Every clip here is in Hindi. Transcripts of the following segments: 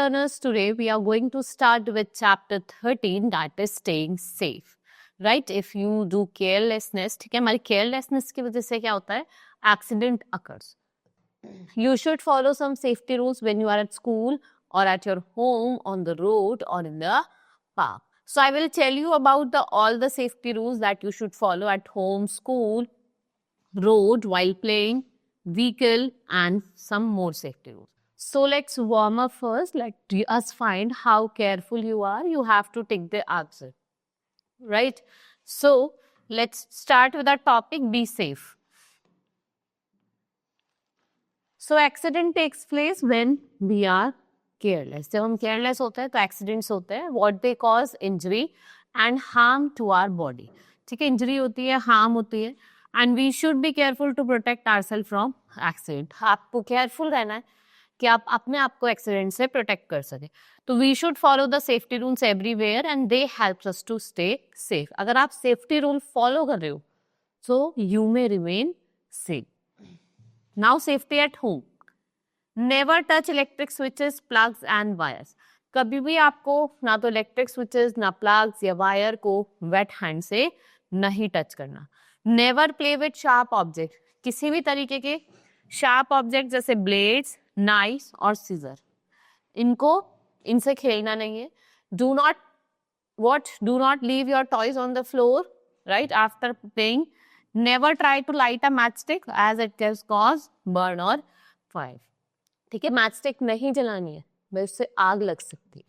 learners, today we are going to start with chapter 13, that is staying safe. Right? If you do carelessness, ठीक है, हमारी carelessness की वजह से क्या होता है? Accident occurs. You should follow some safety rules when you are at school or at your home, on the road or in the park. So I will tell you about all the safety rules that you should follow at home, school, road, while playing, vehicle, and some more safety rules. So let's warm up first. Let us find how careful you are. You have to take the answer. Right? So let's start with our topic, be safe. So accident takes place when we are careless. जब हम careless होते हैं तो accidents होते हैं. What they cause injury and harm to our body. ठीक है, injury होती है, harm होती है, and we should be careful to protect ourselves from accident. आपको careful रहना है कि आप अपने आप को accident से protect कर सके. तो we should follow the safety rules everywhere and they help us to stay safe. अगर आप safety rule follow कर रहे हो, so you may remain safe. Now safety at home. Never touch electric switches, plugs and wires. कभी भी आपको ना तो इलेक्ट्रिक स्विचेस ना प्लग्स या वायर को वेट हैंड से नहीं टच करना. Never play with sharp object. किसी भी तरीके के शार्प ऑब्जेक्ट जैसे ब्लेड्स, नाइफ्स और सीजर, इनसे खेलना नहीं है. Do not leave your toys on the floor right after playing. Never try to light a matchstick as it can cause burn or fire. ठीक है, मैचस्टिक नहीं जलानी है, बस उससे आग लग सकती है.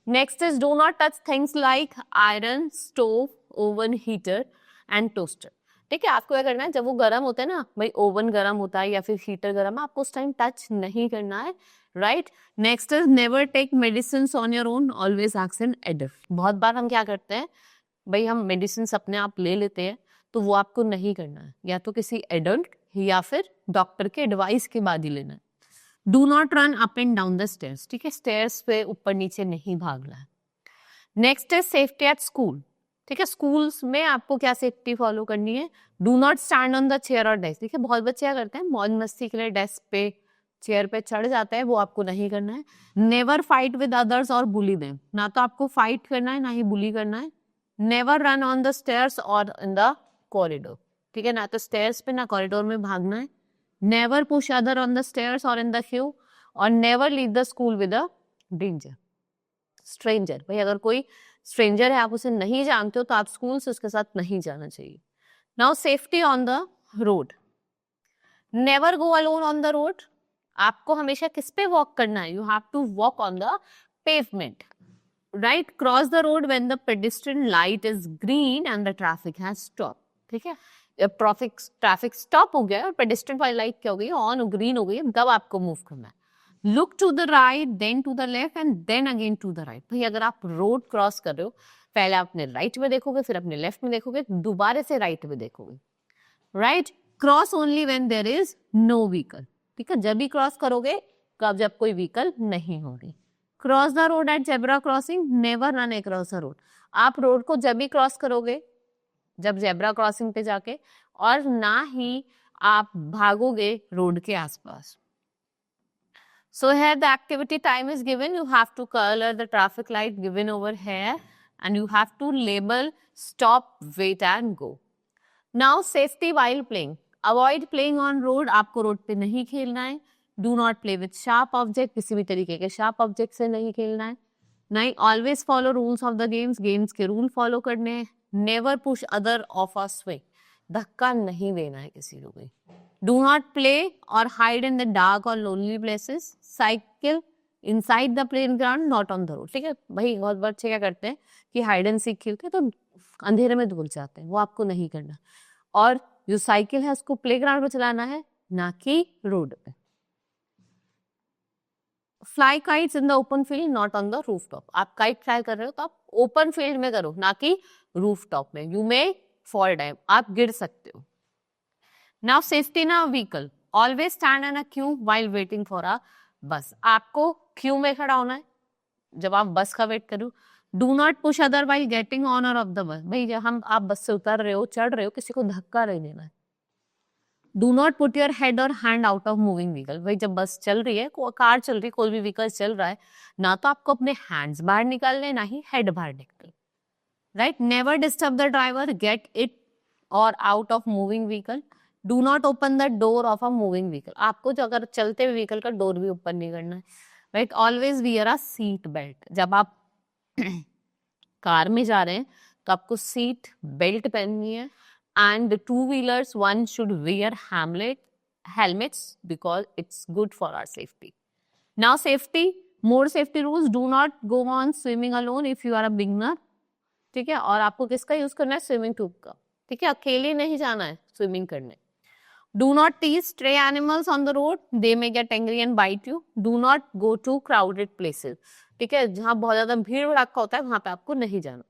Next is do not touch things like iron, stove, oven, heater and toaster. ठीक है, आपको क्या करना है, जब वो गर्म होता है ना, भाई ओवन गर्म होता है या फिर हीटर गर्म है, आपको उस टाइम टच नहीं करना है. Right. Next is never take medicine on your own, always ask an adult. बहुत बार हम क्या करते हैं, भाई हम मेडिसिन अपने आप ले लेते हैं, तो वो आपको नहीं करना है, या तो किसी एडल्ट या फिर डॉक्टर के एडवाइस के बाद ही लेना है. Do not run up and down the stairs. ठीक है, स्टेयर्स पे ऊपर नीचे नहीं भागना है. Next is safety at school. ठीक है, स्कूल्स में आपको क्या सेफ्टी फॉलो करनी है. Do not stand on the chair और डेस्क. ठीक है, बहुत बच्चे क्या करते हैं, मौज मस्ती के लिए डेस्क पे, चेयर पे चढ़ जाता है, वो आपको नहीं करना है. नेवर फाइट विद अदर्स और बुली देम. ना तो आपको फाइट करना है, ना ही बुली करना है. Never run on the stairs और इन द कॉरिडोर. ठीक है, ना तो स्टेयर्स पे ना कॉरिडोर में भागना है. Never push other on the stairs और इन द क्यू. और never leave the school with a danger stranger. भाई अगर कोई स्ट्रेंजर है, आप उसे नहीं जानते हो, तो आप स्कूल से उसके साथ नहीं जाना चाहिए. Now safety on the road. Never go alone on the road. आपको हमेशा किस पे वॉक करना है, you have to walk on the pavement. Right, cross the road when the pedestrian light is green and the traffic has stopped. ठीक है, ट्रैफिक स्टॉप हो गया और पेडेस्ट्रियन वाली लाइट क्या हो गई, ऑन ग्रीन हो गई, तब आपको मूव करना है. Look to the right, then to the left and then again to the right. भाई अगर आप रोड क्रॉस कर रहे हो, पहले आप अपने राइट में देखोगे, फिर अपने लेफ्ट में देखोगे, दोबारा से राइट में देखोगे. Right. Cross only when there is no vehicle. ठीक है, जब भी क्रॉस करोगे कब, जब कोई व्हीकल नहीं होगी. Cross the road at zebra crossing. Never run across the road. आप रोड को जब भी क्रॉस करोगे, जब जेब्रा क्रॉसिंग पे जाके, और ना ही आप भागोगे रोड के आसपास. So here the activity time is given. You have to colour the traffic light given over here and you have to label stop, wait and go. Now safety while playing. Avoid playing on road. आपको रोड पे नहीं खेलना है. Do not play with sharp object. किसी भी तरीके के शार्प ऑब्जेक्ट से नहीं खेलना है. नहीं, always follow rules of the games. Games के रूल फॉलो करने हैं. Never push other of a swing. धक्का नहीं देना है किसी को भी. डू नॉट प्ले और हाइड इन द डार्क और lonely places. Cycle inside the playing ground, not on the road. ठीक है, भाई बहुत बच्चे क्या करते हैं कि हाइड एंड सीक खेलते हैं तो अंधेरे में धुल जाते हैं, वो आपको नहीं करना. और जो साइकिल है उसको प्ले ग्राउंड में चलाना है, ना कि रोड पे. Fly kites in the open field, not on the roof top. आप काइट फ्लाई कर रहे हो तो आप ओपन फील्ड में करो, ना कि रूफ टॉप में. You may fall down. आप गिर सकते हो. Now safety in a vehicle. Always stand in a Q while waiting for a बस. आपको क्यू में खड़ा होना है जब आप बस का वेट करो. Do not push other while getting on और ऑफ द बस. भाई जब आप बस से उतर रहे हो, चढ़ रहे हो, किसी को धक्का नहीं देना है. Do not put your head और hand out of moving vehicle. भाई जब बस चल रही है, कार चल रही है, कोई भी व्हीकल चल रहा है, ना तो आपको अपने हैंड्स बाहर निकालने, ना ही हेड बाहर निकालने, right. Never disturb the driver, get it or out of moving vehicle. Do not open the door of a moving vehicle. आपको जो अगर चलते हुए व्हीकल का डोर भी ओपन नहीं करना है, राइट। ऑलवेज वियर अ सीट बेल्ट। जब आप कार में जा रहे हैं तो आपको सीट बेल्ट पहननी है। And two wheelers one should wear helmets because it's good for our safety. Now safety, more safety rules, do not go on swimming alone if you are a beginner. ठीक है, और आपको किसका यूज करना है? स्विमिंग ट्यूब का। ठीक है, अकेले नहीं जाना है स्विमिंग करने। Do not tease stray animals on the road, they may get angry and bite you. Do not go to crowded places. ठीक है, जहां बहुत ज्यादा भीड़ भड़ाका होता है वहां पे आपको नहीं जाना,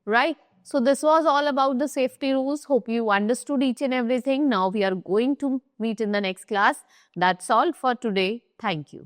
right? So this was all about the safety rules. Hope you understood each and everything. Now we are going to meet in the next class. That's all for today. Thank you.